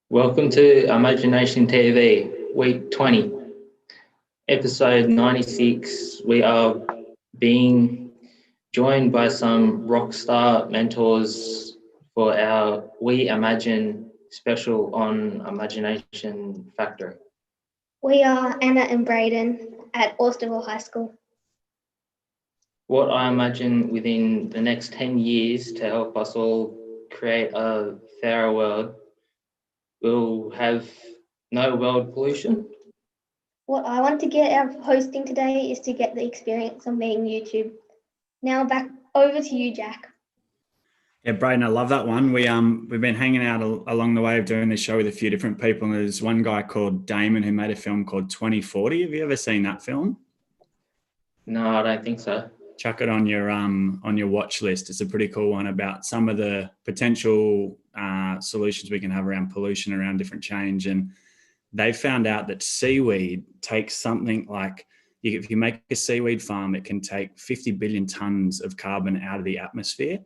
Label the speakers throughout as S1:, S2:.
S1: Welcome to IMAGI-NATION TV, week 20, episode 96. We are being joined by some rock star mentors for our We Imagine special on IMAGI-NATION Factory.
S2: We are Anna and Braden at Austerville High School.
S1: What I imagine within the next 10 years to help us all create a fairer world, we'll have no world pollution.
S2: What I want to get out of hosting today is to get the experience of being YouTube. Now back over to you, Jack.
S3: Yeah, Braden, I love that one. We've been hanging out along the way of doing this show with a few different people. And there's one guy called Damon who made a film called 2040. Have you ever seen that film?
S1: No, I don't think so.
S3: Chuck it on your watch list. It's a pretty cool one about some of the potential solutions we can have around pollution, around different change. And they found out that seaweed takes something like, if you make a seaweed farm, it can take 50 billion tons of carbon out of the atmosphere.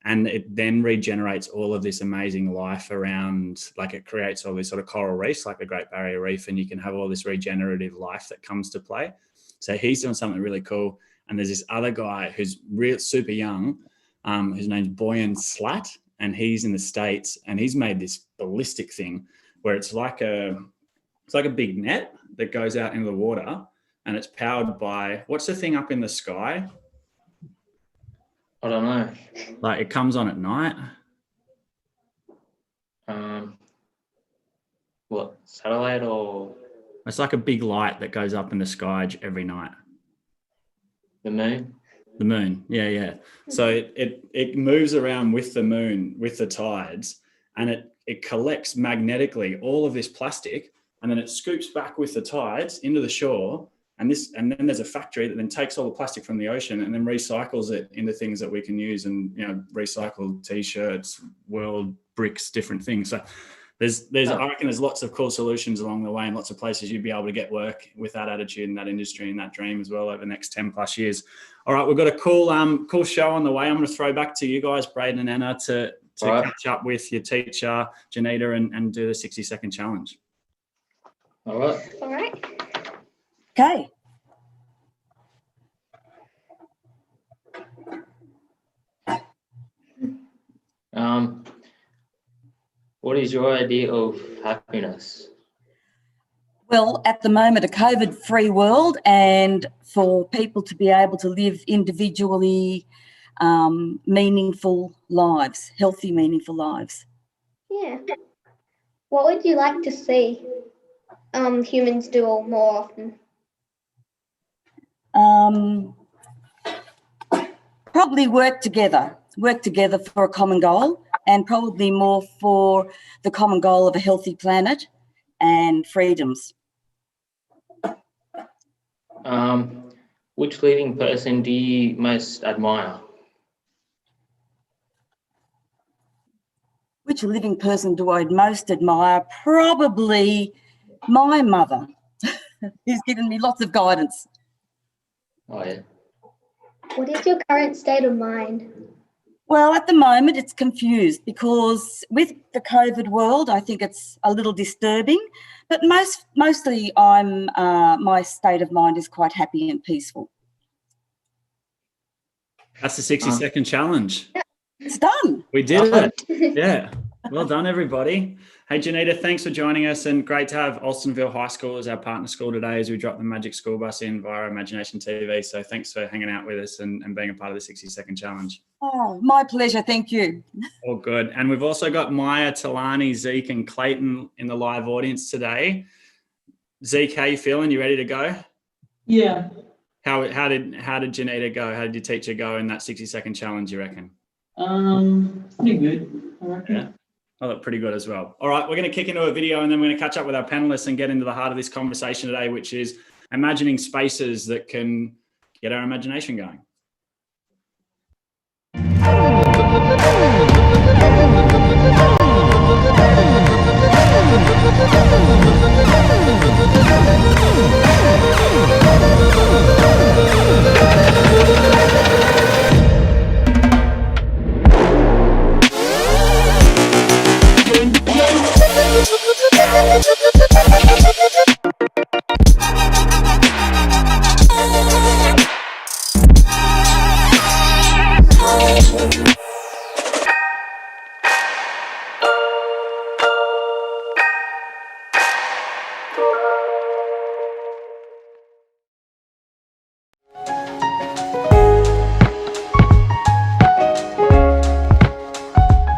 S3: And it then regenerates all of this amazing life around, like it creates all these sort of coral reefs, like the Great Barrier Reef, and you can have all this regenerative life that comes to play. So he's doing something really cool. And there's this other guy who's super young, whose name's Boyan Slat, and he's in the States, and he's made this ballistic thing where it's like a big net that goes out into the water, and it's powered by, what's the thing up in the sky?
S1: I don't know.
S3: Like it comes on at night.
S1: What, satellite or?
S3: It's like a big light that goes up in the sky every night.
S1: The moon?
S3: The moon, yeah. So it moves around with the moon, with the tides, and it collects magnetically all of this plastic, and then it scoops back with the tides into the shore, and then there's a factory that then takes all the plastic from the ocean and then recycles it into things that we can use, and recycled t-shirts, world bricks, different things. So I reckon there's lots of cool solutions along the way, and lots of places you'd be able to get work with that attitude and that industry and that dream as well over the next 10 plus years. All right, we've got a cool show on the way. I'm going to throw back to you guys, Braden and Anna, to catch up with your teacher, Janita, and do the 60-second challenge.
S1: All right.
S4: Okay.
S1: What is your idea of happiness?
S4: Well, at the moment, a COVID-free world, and for people to be able to live individually meaningful lives, healthy, meaningful lives.
S2: Yeah. What would you like to see humans do more often?
S4: Probably work together for a common goal. and probably more for the common goal of a healthy planet and freedoms.
S1: Which leading person do you most admire?
S4: Which living person do I most admire? Probably my mother, who's given me lots of guidance.
S1: Oh, yeah.
S2: What is your current state of mind?
S4: Well, at the moment, it's confused because with the COVID world, I think it's a little disturbing, but mostly my state of mind is quite happy and peaceful.
S3: That's the 60-second challenge.
S4: It's done.
S3: We did it. Yeah. Well done, everybody. Hey, Janita, thanks for joining us, and great to have Alstonville High School as our partner school today as we drop the Magic School Bus in via IMAGI-NATION TV. So thanks for hanging out with us and being a part of the 60-second challenge.
S4: Oh, my pleasure. Thank you.
S3: All good. And we've also got Maya, Talani, Zeke and Clayton in the live audience today. Zeke, how you feeling? You ready to go?
S5: Yeah.
S3: How did Janita go? How did your teacher go in that 60-second challenge, you reckon?
S5: Pretty good, I reckon.
S3: Yeah. I look pretty good as well. All right, we're going to kick into a video and then we're going to catch up with our panelists and get into the heart of this conversation today, which is imagining spaces that can get our imagination going.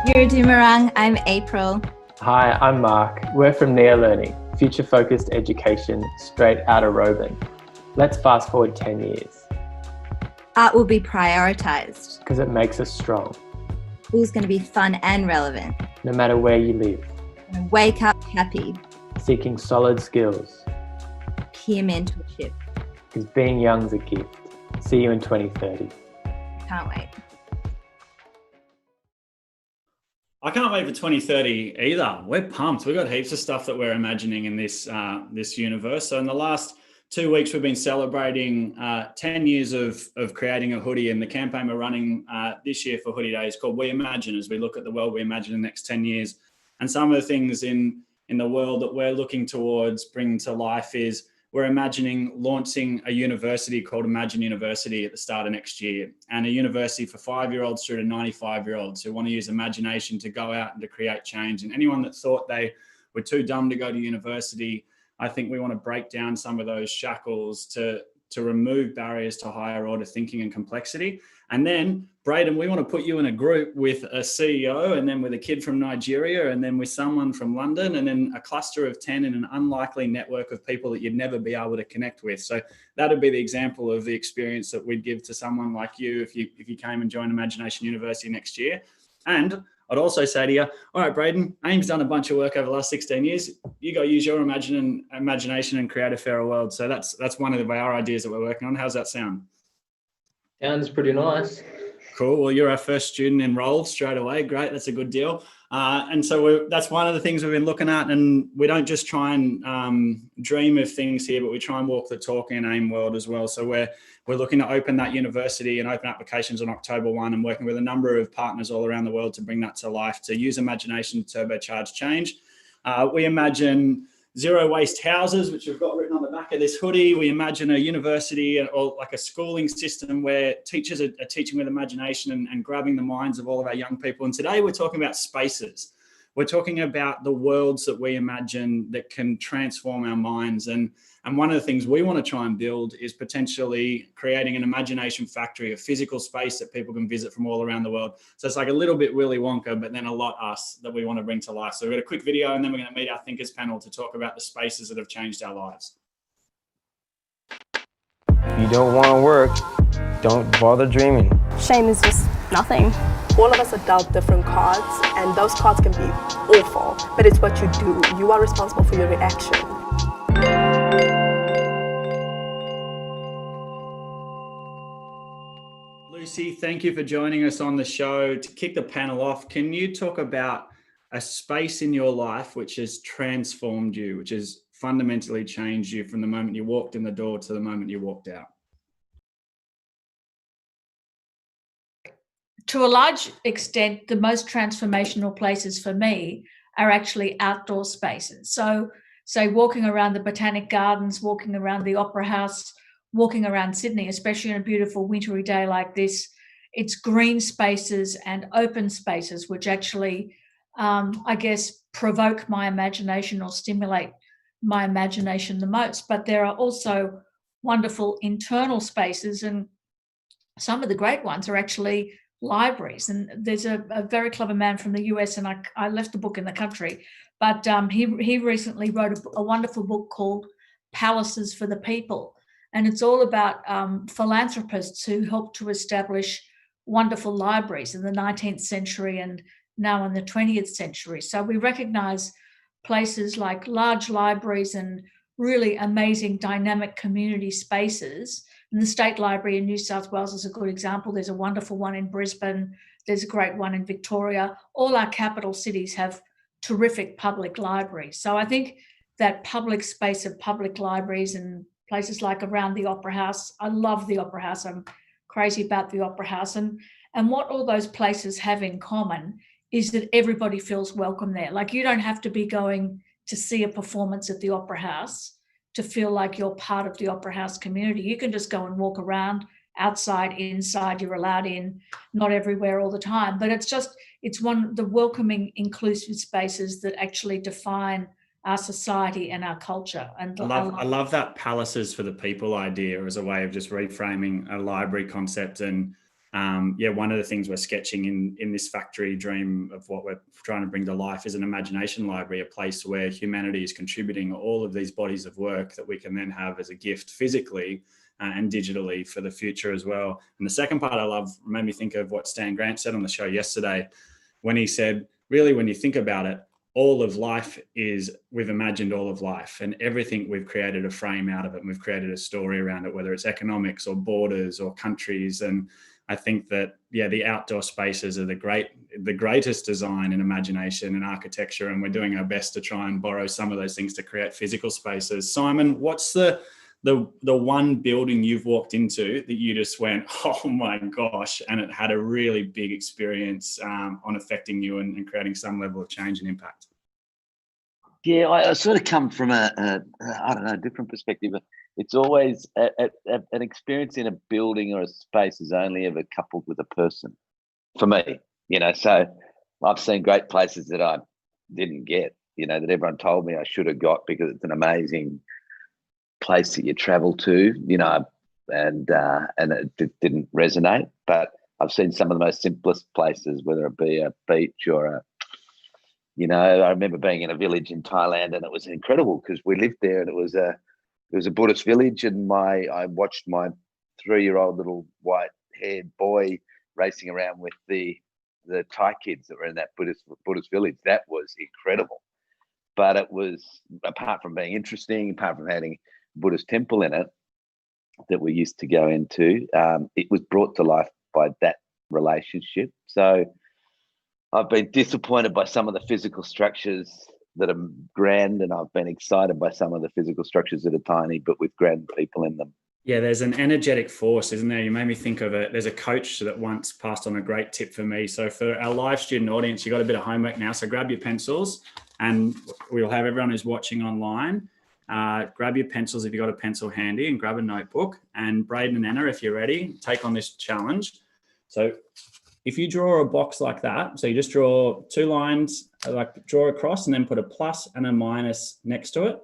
S6: Yuradumarang, I'm April.
S7: Hi, I'm Mark. We're from Neo Learning, future-focused education straight out of Roban. Let's fast forward 10 years.
S6: Art will be prioritised.
S7: Because it makes us strong,
S6: School's going to be fun and relevant.
S7: no matter where you live.
S6: And wake up happy.
S7: Seeking solid skills,
S6: Peer mentorship.
S7: because being young's a gift. See you in 2030.
S6: Can't wait.
S3: I can't wait for 2030 either. We're pumped. We've got heaps of stuff that we're imagining in this this universe. So in the last 2 weeks, we've been celebrating 10 years of creating a hoodie, and the campaign we're running this year for Hoodie Day is called We Imagine, as we look at the world we imagine in the next 10 years. And some of the things in the world that we're looking towards bringing to life is we're imagining launching a university called Imagine University at the start of next year, and a university for 5-year-olds through to 95-year-olds who want to use imagination to go out and to create change. And anyone that thought they were too dumb to go to university, I think we want to break down some of those shackles to remove barriers to higher order thinking and complexity. And then, Braden, we want to put you in a group with a CEO, and then with a kid from Nigeria, and then with someone from London, and then a cluster of 10 in an unlikely network of people that you'd never be able to connect with. So that'd be the example of the experience that we'd give to someone like you if you came and joined Imagination University next year. And I'd also say to you, all right, Braden, AIM's done a bunch of work over the last 16 years. You go use your imagination and create a fairer world. So that's one of our ideas that we're working on. How's that sound?
S1: Sounds pretty nice.
S3: Cool. Well, you're our first student enrolled straight away. Great. That's a good deal. And so that's one of the things we've been looking at. And we don't just try and dream of things here, but we try and walk the talk in AIM world as well. So we're looking to open that university and open applications on October 1, and working with a number of partners all around the world to bring that to life, to use imagination to turbocharge change. We imagine zero waste houses, which we've got written on the back of this hoodie. We imagine a university or like a schooling system where teachers are teaching with imagination and grabbing the minds of all of our young people. And today we're talking about spaces. We're talking about the worlds that we imagine that can transform our minds. And one of the things we want to try and build is potentially creating an imagination factory, a physical space that people can visit from all around the world. So it's like a little bit Willy Wonka, but then a lot us that we want to bring to life. So we've got a quick video, and then we're going to meet our thinkers panel to talk about the spaces that have changed our lives.
S8: If you don't want to work, don't bother dreaming.
S9: Shame is just nothing.
S8: All of us are dealt different cards, and those cards can be awful, but it's what you do. You are responsible for your reaction.
S3: Lucy, thank you for joining us on the show. To kick the panel off, can you talk about a space in your life which has transformed you, which has fundamentally changed you from the moment you walked in the door to the moment you walked out?
S9: To a large extent, the most transformational places for me are actually outdoor spaces. So walking around the Botanic Gardens, walking around the Opera House, walking around Sydney, especially on a beautiful wintry day like this, it's green spaces and open spaces which actually, I guess, provoke my imagination or stimulate my imagination the most. But there are also wonderful internal spaces, and some of the great ones are actually libraries. And there's a very clever man from the US, and I left the book in the country, but he recently wrote a wonderful book called Palaces for the People. And it's all about philanthropists who helped to establish wonderful libraries in the 19th century and now in the 20th century. So we recognize places like large libraries and really amazing dynamic community spaces. And the State Library in New South Wales is a good example. There's a wonderful one in Brisbane. There's a great one in Victoria. All our capital cities have terrific public libraries. So I think that public space of public libraries and places like around the Opera House. I love the Opera House. I'm crazy about the Opera House. And what all those places have in common is that everybody feels welcome there. Like, you don't have to be going to see a performance at the Opera House to feel like you're part of the Opera House community. You can just go and walk around, outside, inside, you're allowed in, not everywhere all the time. But it's one of the welcoming, inclusive spaces that actually define our society and our culture. And
S3: I love that Palaces for the People idea as a way of just reframing a library concept. And one of the things we're sketching in this factory dream of what we're trying to bring to life is an imagination library, a place where humanity is contributing all of these bodies of work that we can then have as a gift physically and digitally for the future as well. And the second part I love made me think of what Stan Grant said on the show yesterday, when he said, really, when you think about it, all of life we've imagined all of life, and everything we've created a frame out of it, and we've created a story around it, whether it's economics or borders or countries. And I think that, the outdoor spaces are the greatest design in imagination and architecture, and we're doing our best to try and borrow some of those things to create physical spaces. Simon, what's the one building you've walked into that you just went, oh my gosh, and it had a really big experience on affecting you and creating some level of change and impact?
S10: Yeah, I sort of come from a different perspective. It's always an experience in a building or a space is only ever coupled with a person, for me. So I've seen great places that I didn't get, that everyone told me I should have got because it's an amazing place that you travel to, and it didn't resonate. But I've seen some of the most simplest places, whether it be a beach or I remember being in a village in Thailand, and it was incredible because we lived there, and it was a Buddhist village, and I watched my 3-year-old little white-haired boy racing around with the Thai kids that were in that Buddhist village. That was incredible. But it was, apart from being interesting, apart from having a Buddhist temple in it that we used to go into, it was brought to life by that relationship. So I've been disappointed by some of the physical structures that are grand, and I've been excited by some of the physical structures that are tiny but with grand people in them.
S3: Yeah, there's an energetic force, isn't there? You made me think of it. There's a coach that once passed on a great tip for me. So for our live student audience, you got a bit of homework now. So grab your pencils, and we'll have everyone who's watching online grab your pencils if you've got a pencil handy, and grab a notebook. And Braden and Anna, if you're ready, take on this challenge. So if you draw a box like that, so you just draw 2 lines, like draw across, and then put a plus and a minus next to it,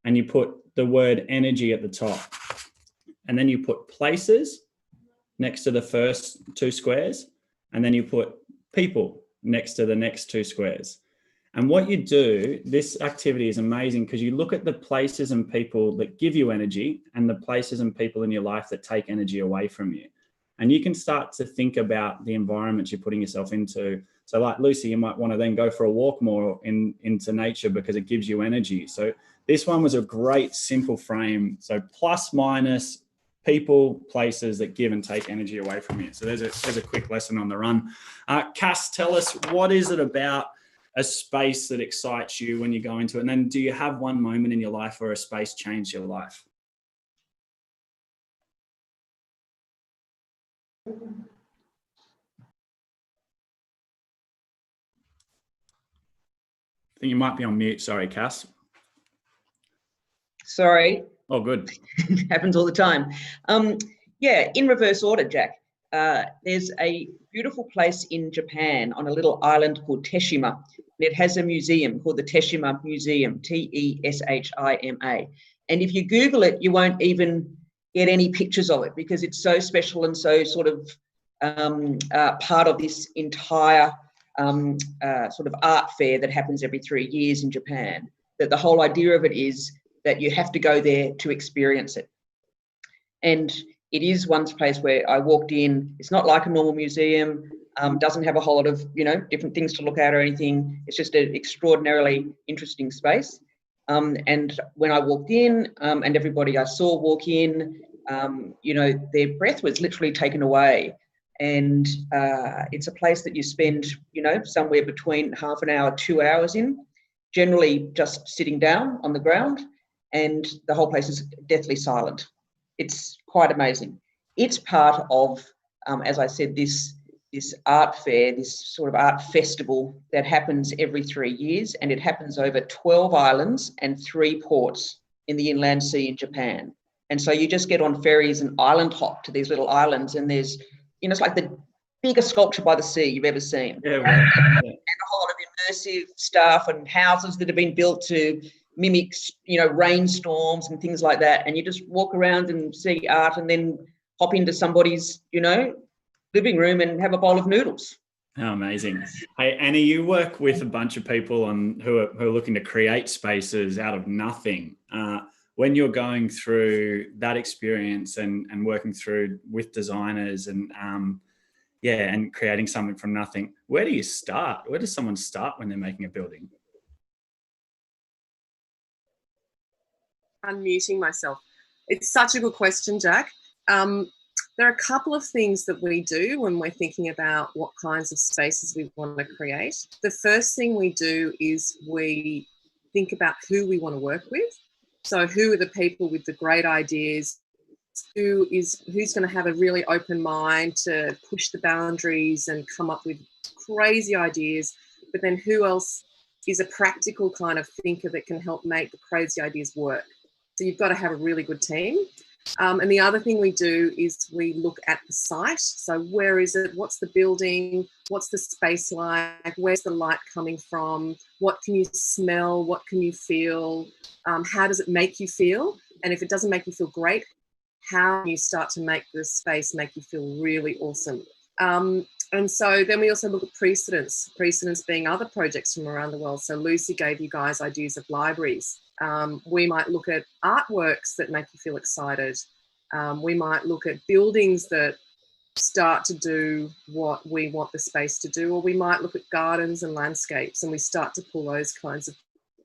S3: and you put the word energy at the top. And then you put places next to the first 2 squares, and then you put people next to the next 2 squares. And what you do, this activity is amazing because you look at the places and people that give you energy and the places and people in your life that take energy away from you. And you can start to think about the environments you're putting yourself into. So like Lucy, you might want to then go for a walk more into nature because it gives you energy. So this one was a great simple frame. So plus, minus, people, places that give and take energy away from you. So there's a quick lesson on the run. Cass, tell us, what is it about a space that excites you when you go into it? And then do you have one moment in your life where a space changed your life? I think you might be on mute. Sorry, Cass.
S11: Sorry.
S3: Oh, good.
S11: Happens all the time. Yeah, in reverse order, Jack. There's a beautiful place in Japan on a little island called Teshima. It has a museum called the Teshima Museum, Teshima. And if you Google it, you won't even get any pictures of it because it's so special and so sort of part of this entire sort of art fair that happens every 3 years in Japan. That the whole idea of it is that you have to go there to experience it. And it is one place where I walked in, it's not like a normal museum, doesn't have a whole lot of, different things to look at or anything. It's just an extraordinarily interesting space. And when I walked in and everybody I saw walk in, their breath was literally taken away. And it's a place that you spend, somewhere between half an hour, 2 hours in, generally just sitting down on the ground, and the whole place is deathly silent. It's quite amazing. It's part of, as I said, this art fair, this sort of art festival that happens every 3 years, and it happens over 12 islands and 3 ports in the inland sea in Japan. And so you just get on ferries and island hop to these little islands, and there's, it's like the biggest sculpture by the sea you've ever seen.
S3: Yeah,
S11: and a whole lot of immersive stuff and houses that have been built to mimic, rainstorms and things like that. And you just walk around and see art and then hop into somebody's, living room and have a bowl of noodles.
S3: Oh, amazing. Hey, Annie, you work with a bunch of people who are looking to create spaces out of nothing. When you're going through that experience and working through with designers and creating something from nothing, where do you start? Where does someone start when they're making a building?
S12: Unmuting myself. It's such a good question, Jack. There are a couple of things that we do when we're thinking about what kinds of spaces we want to create. The first thing we do is we think about who we want to work with. So who are the people with the great ideas? Who's going to have a really open mind to push the boundaries and come up with crazy ideas? But then who else is a practical kind of thinker that can help make the crazy ideas work? So you've got to have a really good team. And the other thing we do is we look at the site. So where is it? What's the building? What's the space like? Where's the light coming from? What can you smell? What can you feel? How does it make you feel? And if it doesn't make you feel great, how can you start to make the space make you feel really awesome? And so then we also look at precedents being other projects from around the world. So Lucy gave you guys ideas of libraries. We might look at artworks that make you feel excited. We might look at buildings that start to do what we want the space to do, or we might look at gardens and landscapes and we start to pull those kinds of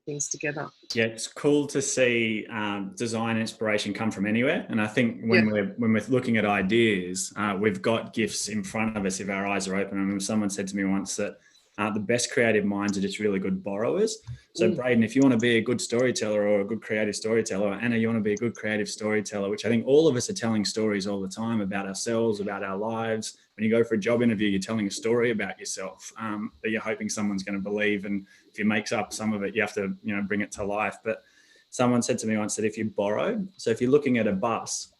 S12: things together.
S3: Yeah, it's cool to see design inspiration come from anywhere. And I think when we're looking at ideas, we've got gifts in front of us if our eyes are open. I remember someone said to me once that the best creative minds are just really good borrowers. So Braden, if you want to be a good storyteller or a good creative storyteller, or Anna, you want to be a good creative storyteller, which I think all of us are telling stories all the time about ourselves, about our lives. When you go for a job interview, you're telling a story about yourself that you're hoping someone's going to believe. And if you make up some of it, you have to, bring it to life. But someone said to me once that if you borrow, so if you're looking at a bus,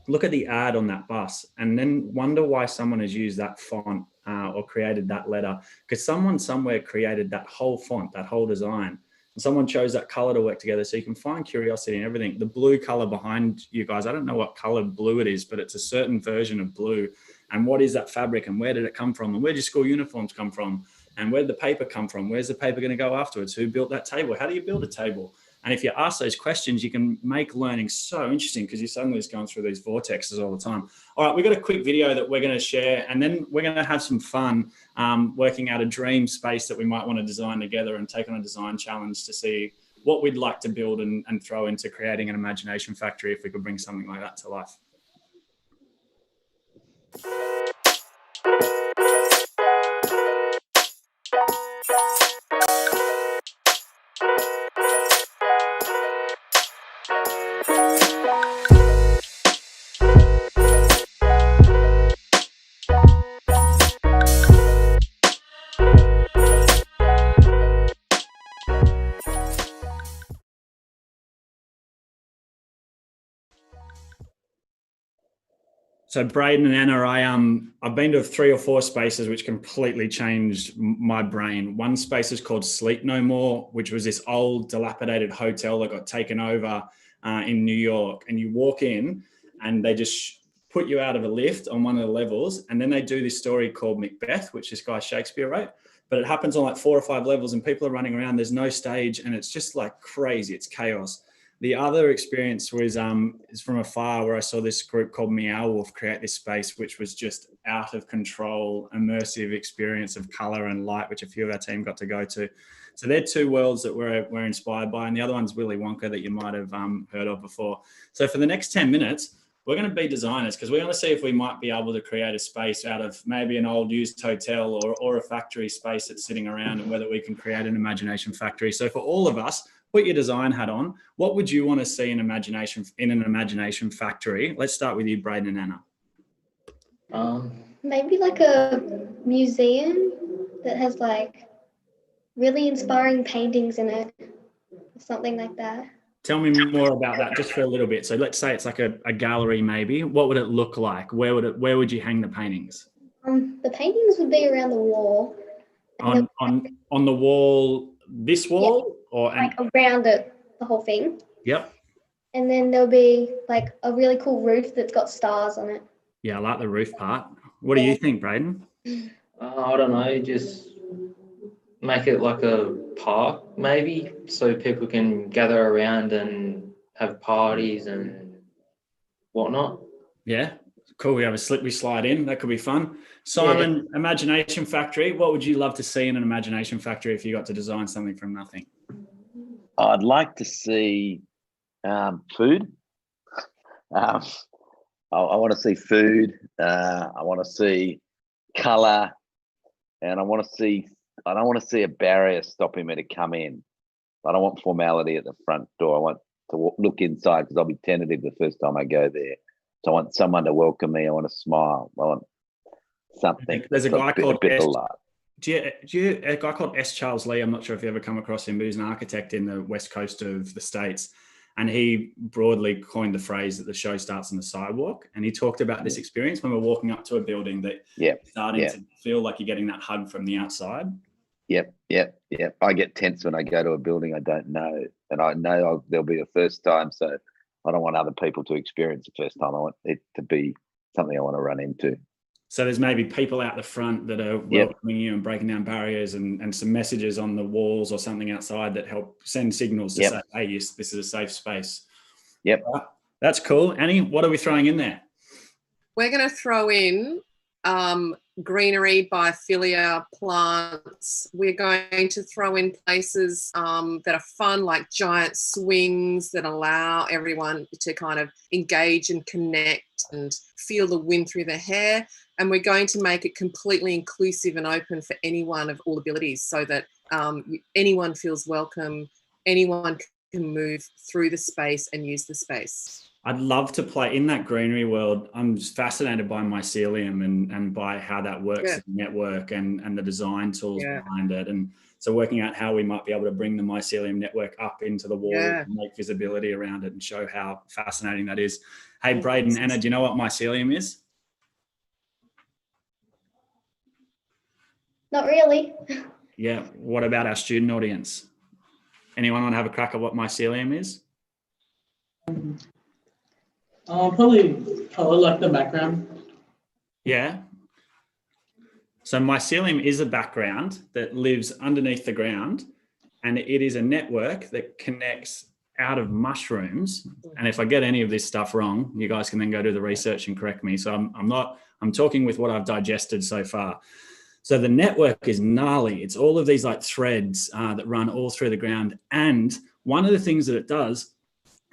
S3: look at the ad on that bus and then wonder why someone has used that font or created that letter, because someone somewhere created that whole font, that whole design, and someone chose that color to work together. So you can find curiosity in everything. The blue color behind you guys, I don't know what color blue it is, but it's a certain version of blue. And what is that fabric and where did it come from? And where did your school uniforms come from? And where did the paper come from? Where's the paper going to go afterwards? Who built that table? How do you build a table? And if you ask those questions, you can make learning so interesting because you're suddenly just going through these vortexes all the time. All right, we've got a quick video that we're going to share, and then we're going to have some fun working out a dream space that we might want to design together and take on a design challenge to see what we'd like to build and throw into creating an imagination factory if we could bring something like that to life. So Braden and Anna, I've been to 3 or 4 spaces which completely changed my brain. One space is called Sleep No More, which was this old dilapidated hotel that got taken over in New York. And you walk in and they just put you out of a lift on one of the levels. And then they do this story called Macbeth, which this guy Shakespeare wrote. But it happens on like 4 or 5 levels and people are running around. There's no stage and it's just like crazy. It's chaos. The other experience was is from afar, where I saw this group called Meow Wolf create this space, which was just out of control, immersive experience of color and light, which a few of our team got to go to. So they're 2 worlds that we're inspired by, and the other one's Willy Wonka that you might have heard of before. So for the next 10 minutes, we're going to be designers because we're going to see if we might be able to create a space out of maybe an old used hotel or a factory space that's sitting around, and whether we can create an imagination factory. So for all of us, put your design hat on. What would you want to see in an imagination factory? Let's start with you, Braden and Anna.
S2: Maybe like a museum that has like really inspiring paintings in it, something like that.
S3: Tell me more about that just for a little bit. So let's say it's like a gallery maybe. What would it look like? Where would you hang the paintings?
S2: The paintings would be around the wall.
S3: On the wall, this wall?
S2: Yeah,
S3: or
S2: like around it, the whole thing.
S3: Yep.
S2: And then there'll be like a really cool roof that's got stars on it.
S3: Yeah, I like the roof part. What do you think, Braden?
S1: I don't know, just make it like a park maybe, so people can gather around and have parties and whatnot.
S3: Yeah, cool. We have a slip we slide in. That could be fun. Simon, yeah. Imagination Factory. What would you love to see in an imagination factory if you got to design something from nothing?
S10: I'd like to see food. I want to see food. I want to see color, and I don't want to see a barrier stopping me to come in. I don't want formality at the front door. I want to look inside because I'll be tentative the first time I go there. So I want someone to welcome me. I want to smile. I want something.
S3: There's a guy called
S10: a
S3: guy called S. Charles Lee. I'm not sure if you ever come across him, but he's an architect in the west coast of the States. And he broadly coined the phrase that the show starts on the sidewalk. And he talked about this experience when we're walking up to a building that starting to feel like you're getting that hug from the outside.
S10: Yep. I get tense when I go to a building I don't know. And I know there'll be a first time. So I don't want other people to experience the first time. I want it to be something I want to run into.
S3: So there's maybe people out the front that are welcoming you and breaking down barriers and some messages on the walls or something outside that help send signals to say, hey, yes, this is a safe space.
S10: Yep.
S3: That's cool. Annie, what are we throwing in there?
S12: We're going to throw in greenery, biophilia, plants. We're going to throw in places that are fun, like giant swings that allow everyone to kind of engage and connect and feel the wind through their hair. And we're going to make it completely inclusive and open for anyone of all abilities so that anyone feels welcome, anyone can move through the space and use the space.
S3: I'd love to play in that greenery world. I'm just fascinated by mycelium and by how that works as a network and the design tools behind it. And so working out how we might be able to bring the mycelium network up into the wall and make visibility around it and show how fascinating that is. Hey, Braden, Anna, do you know what mycelium is?
S2: Not really.
S3: Yeah. What about our student audience? Anyone want to have a crack at what mycelium is?
S5: Probably color, like the background.
S3: Yeah. So mycelium is a background that lives underneath the ground, and it is a network that connects out of mushrooms. And if I get any of this stuff wrong, you guys can then go do the research and correct me. So I'm talking with what I've digested so far. So the network is gnarly. It's all of these like threads that run all through the ground. And one of the things that it does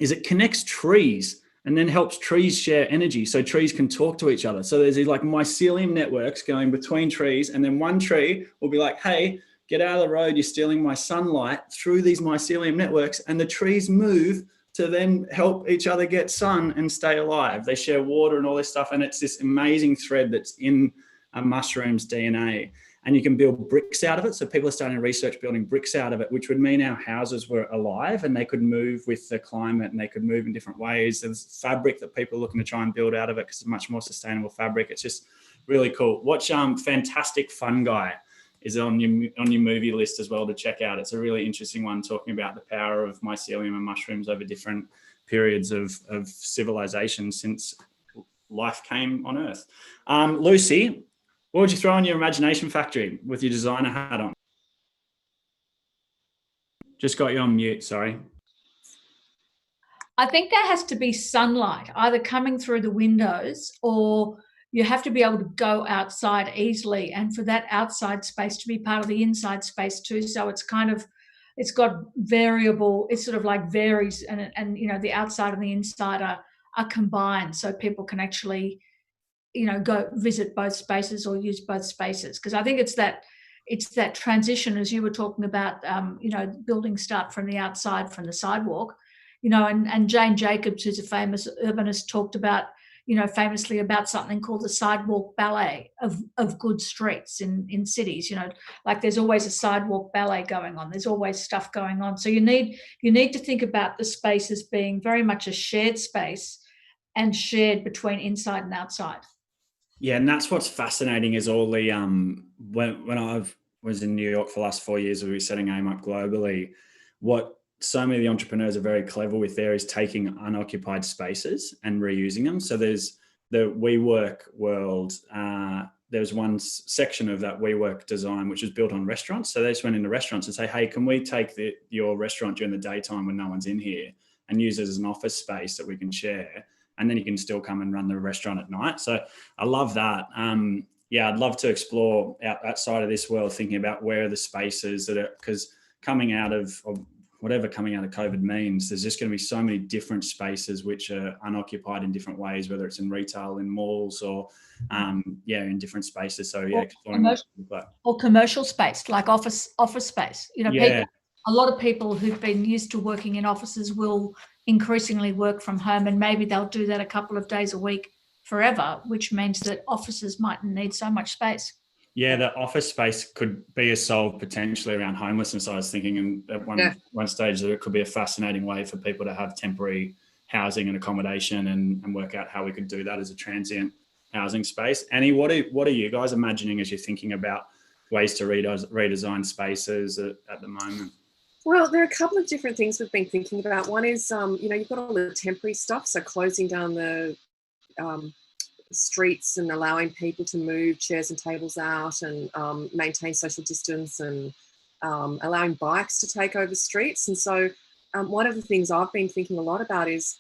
S3: is it connects trees and then helps trees share energy so trees can talk to each other. So there's these like mycelium networks going between trees, and then one tree will be like, hey, get out of the road, you're stealing my sunlight, through these mycelium networks, and the trees move to then help each other get sun and stay alive. They share water and all this stuff, and it's this amazing thread that's in a mushroom's DNA. And you can build bricks out of it. So people are starting to research building bricks out of it, which would mean our houses were alive and they could move with the climate and they could move in different ways. There's fabric that people are looking to try and build out of it because it's a much more sustainable fabric. It's just really cool. Watch Fantastic Fungi is on your movie list as well to check out. It's a really interesting one talking about the power of mycelium and mushrooms over different periods of civilization since life came on Earth. Lucy, what would you throw in your imagination factory with your designer hat on? Just got you on mute, sorry.
S9: I think there has to be sunlight either coming through the windows, or you have to be able to go outside easily, and for that outside space to be part of the inside space too. So it's got variable, it sort of like varies, and you know, the outside and the inside are combined, so people can actually, you know, go visit both spaces or use both spaces. Because I think it's that transition, as you were talking about, you know, buildings start from the outside, from the sidewalk, you know, and Jane Jacobs, who's a famous urbanist, talked about, you know, famously about something called the sidewalk ballet of good streets in cities. You know, like there's always a sidewalk ballet going on. There's always stuff going on. So you need to think about the space as being very much a shared space and shared between inside and outside.
S3: Yeah, and that's what's fascinating is all the when I was in New York for the last 4 years, we were setting AIM up globally. What so many of the entrepreneurs are very clever with there is taking unoccupied spaces and reusing them. So there's the WeWork world. There's one section of that WeWork design which is built on restaurants. So they just went into restaurants and say, hey, can we take your restaurant during the daytime when no one's in here and use it as an office space that we can share? And then you can still come and run the restaurant at night. So I love that. Yeah, I'd love to explore outside of this world, thinking about where are the spaces that are, because coming out of COVID means, there's just going to be so many different spaces which are unoccupied in different ways, whether it's in retail, in malls, or in different spaces. So yeah,
S9: or commercial space, like office space. You know, people, a lot of people who've been used to working in offices will increasingly work from home, and maybe they'll do that a couple of days a week forever, which means that offices mightn't need so much space.
S3: Yeah, the office space could be a solve potentially around homelessness. I was thinking at one stage that it could be a fascinating way for people to have temporary housing and accommodation and work out how we could do that as a transient housing space. Annie, what are you guys imagining as you're thinking about ways to redesign spaces at the moment?
S12: Well, there are a couple of different things we've been thinking about. One is, you know, you've got all the temporary stuff, so closing down the streets and allowing people to move chairs and tables out and maintain social distance, and allowing bikes to take over streets. And so one of the things I've been thinking a lot about is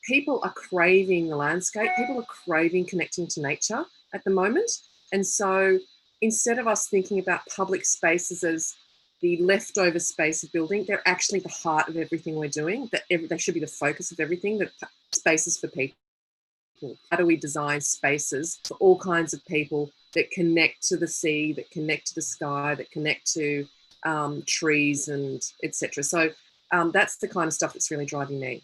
S12: people are craving the landscape. People are craving connecting to nature at the moment. And so instead of us thinking about public spaces as the leftover space of building, they're actually the heart of everything we're doing. They should be the focus of everything, the spaces for people. How do we design spaces for all kinds of people that connect to the sea, that connect to the sky, that connect to trees and etc. So that's the kind of stuff that's really driving me.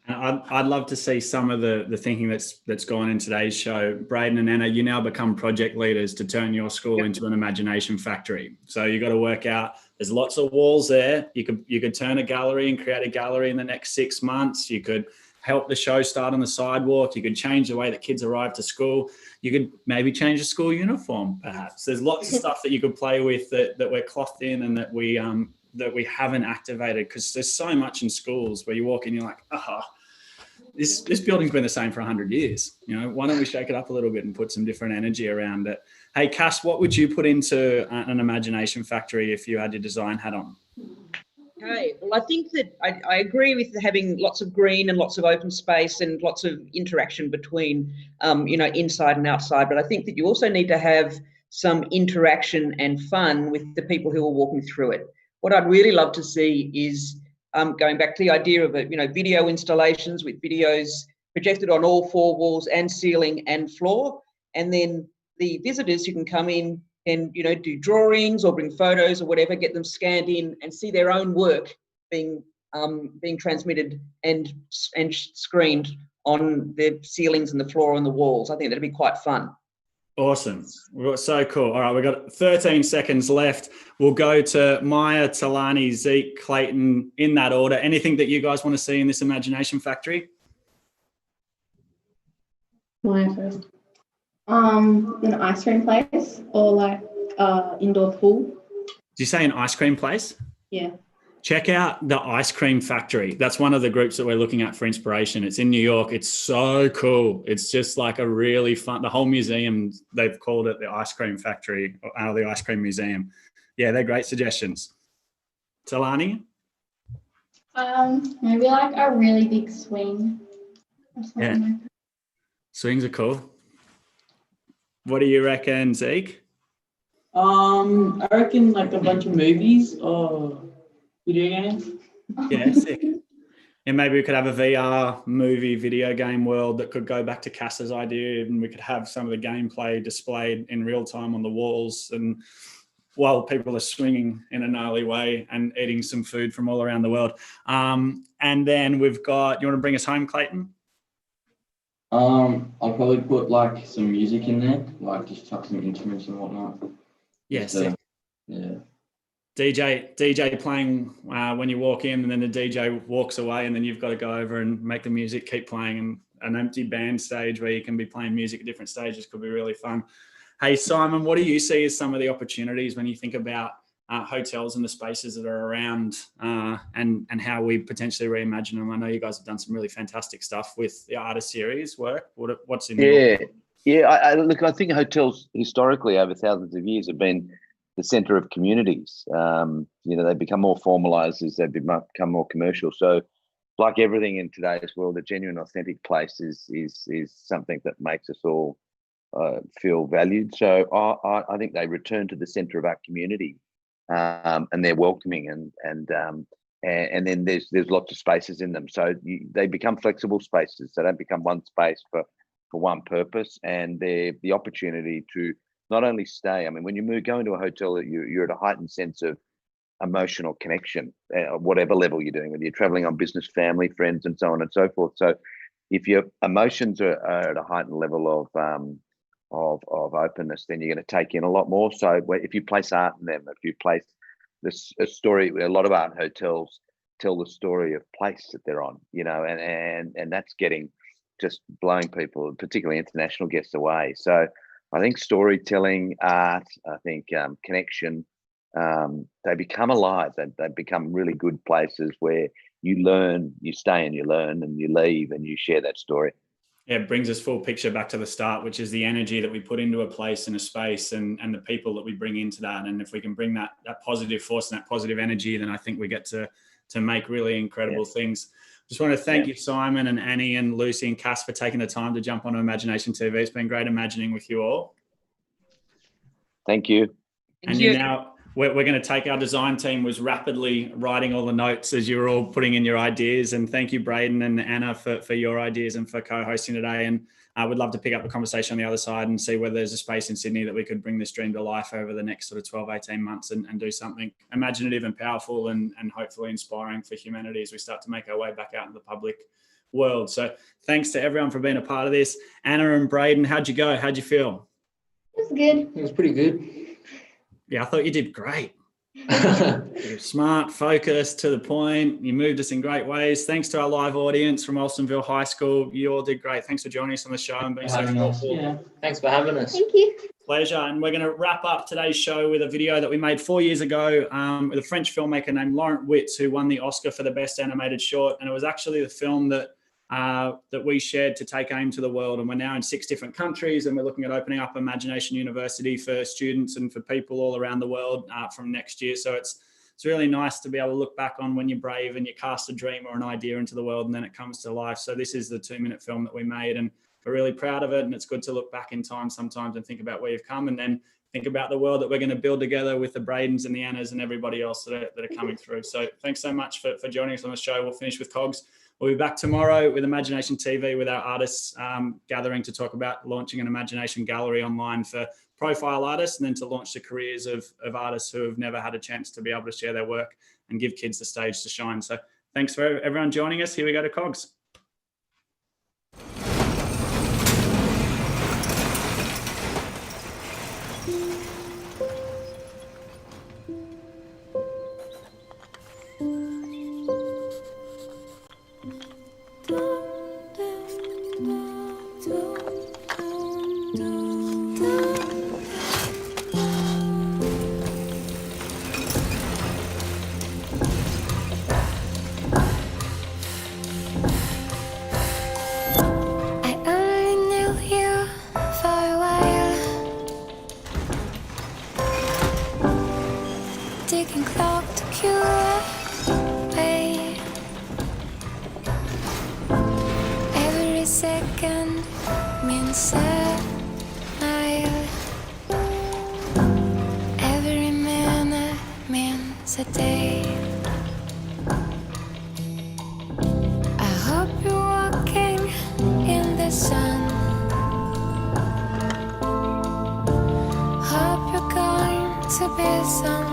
S3: I'd love to see some of the thinking that's gone in today's show. Braden and Anna, you now become project leaders to turn your school into an imagination factory. So you got to work out, there's lots of walls there. You could turn a gallery and create a gallery in the next 6 months. You could help the show start on the sidewalk. You could change the way that kids arrive to school. You could maybe change the school uniform, perhaps. There's lots of stuff that you could play with that we're clothed in and that we haven't activated, because there's so much in schools where you walk in, you're like, this building's been the same for 100 years. You know, why don't we shake it up a little bit and put some different energy around it? Hey, Cass, what would you put into an imagination factory if you had your design hat on?
S11: Okay, well, I think that I agree with having lots of green and lots of open space and lots of interaction between, inside and outside. But I think that you also need to have some interaction and fun with the people who are walking through it. What I'd really love to see is going back to the idea of video installations with videos projected on all 4 walls and ceiling and floor, and then the visitors who can come in and do drawings or bring photos or whatever, get them scanned in and see their own work being transmitted and screened on the ceilings and the floor and the walls. I think that'd be quite fun.
S3: Awesome. So cool. All right, we've got 13 seconds left. We'll go to Maya, Talani, Zeke, Clayton, in that order. Anything that you guys want to see in this Imagination Factory?
S13: Maya first. An ice cream place or like indoor pool.
S3: Did you say an ice cream place?
S13: Yeah.
S3: Check out the Ice Cream Factory. That's one of the groups that we're looking at for inspiration. It's in New York. It's so cool. It's just like a really fun, the whole museum, they've called it the Ice Cream Factory or the Ice Cream Museum. Yeah, they're great suggestions. Talani?
S13: Maybe like a really big swing or something like that.
S3: Swings are cool. What do you reckon, Zeke?
S5: I reckon like a bunch of movies or video games.
S3: Yeah, sick. And maybe we could have a VR movie video game world that could go back to Cass's idea, and we could have some of the gameplay displayed in real time on the walls, and while people are swinging in a gnarly way and eating some food from all around the world. And then we've got, you want to bring us home, Clayton?
S14: I'll probably put like some music in there, like just chuck some instruments and whatnot.
S3: Yes.
S14: Yeah.
S3: DJ playing when you walk in, and then the DJ walks away, and then you've got to go over and make the music keep playing, and an empty band stage where you can be playing music at different stages could be really fun. Hey, Simon, what do you see as some of the opportunities when you think about hotels and the spaces that are around and how we potentially reimagine them? I know you guys have done some really fantastic stuff with the Artist Series work. What's in there?
S10: Yeah. I think hotels historically over thousands of years have been the centre of communities. They become more formalised as they become more commercial. So, like everything in today's world, a genuine, authentic place is something that makes us all feel valued. So, I think they return to the centre of our community, and they're welcoming, and then there's lots of spaces in them. So they become flexible spaces. They don't become one space for one purpose, and they're the opportunity to not only stay. I mean, when you go into a hotel, you're at a heightened sense of emotional connection, whatever level you're doing, whether you're traveling on business, family, friends, and so on and so forth. So if your emotions are at a heightened level of openness, then you're going to take in a lot more. So if you place art in them, if you place a story, a lot of art hotels tell the story of place that they're on, and that's just blowing people, particularly international guests, away. So I think storytelling, art, I think connection, they become alive. They become really good places where you learn, you stay and you learn, and you leave and you share that story.
S3: Yeah, it brings us full picture back to the start, which is the energy that we put into a place and a space, and the people that we bring into that. And if we can bring that positive force and that positive energy, then I think we get to make really incredible things. Just want to thank you, Simon and Annie and Lucy and Cass, for taking the time to jump on Imagination TV. It's been great imagining with you all.
S10: Thank you.
S3: And we're going to take our design team was rapidly writing all the notes as you were all putting in your ideas. And thank you, Braden and Anna, for your ideas and for co-hosting today. And I would love to pick up the conversation on the other side and see whether there's a space in Sydney that we could bring this dream to life over the next sort of 12, 18 months and do something imaginative and powerful and hopefully inspiring for humanity as we start to make our way back out in the public world. So thanks to everyone for being a part of this. Anna and Braden, how'd you go? How'd you feel?
S2: It was good.
S14: It was pretty good.
S3: Yeah, I thought you did great. You're smart, focused, to the point. You moved us in great ways. Thanks to our live audience from Alstonville High School. You all did great. Thanks for joining us on the show and being so thoughtful.
S14: Yeah. Thanks for having us.
S2: Thank you.
S3: Pleasure. And we're going to wrap up today's show with a video that we made 4 years ago with a French filmmaker named Laurent Witz, who won the Oscar for the Best Animated Short. And it was actually the film that we shared to take AIM to the world. And we're now in 6 different countries, and we're looking at opening up Imagination University for students and for people all around the world from next year. So it's it's really nice to be able to look back on when you're brave and you cast a dream or an idea into the world and then it comes to life. So this is the 2-minute film that we made, and we're really proud of it. And it's good to look back in time sometimes and think about where you've come, and then think about the world that we're going to build together with the Bradens and the Annas and everybody else that are coming through. So thanks so much for joining us on the show. We'll finish with Cogs. We'll be back tomorrow with IMAGI-NATION TV with our artists gathering to talk about launching an Imagination gallery online for profile artists, and then to launch the careers of artists who have never had a chance to be able to share their work and give kids the stage to shine. So thanks for everyone joining us. Here we go to Cogs.
S15: ticking clock to cure away. Every second means a mile. Every minute means a day. I hope you're walking in the sun. Hope you're going to be someone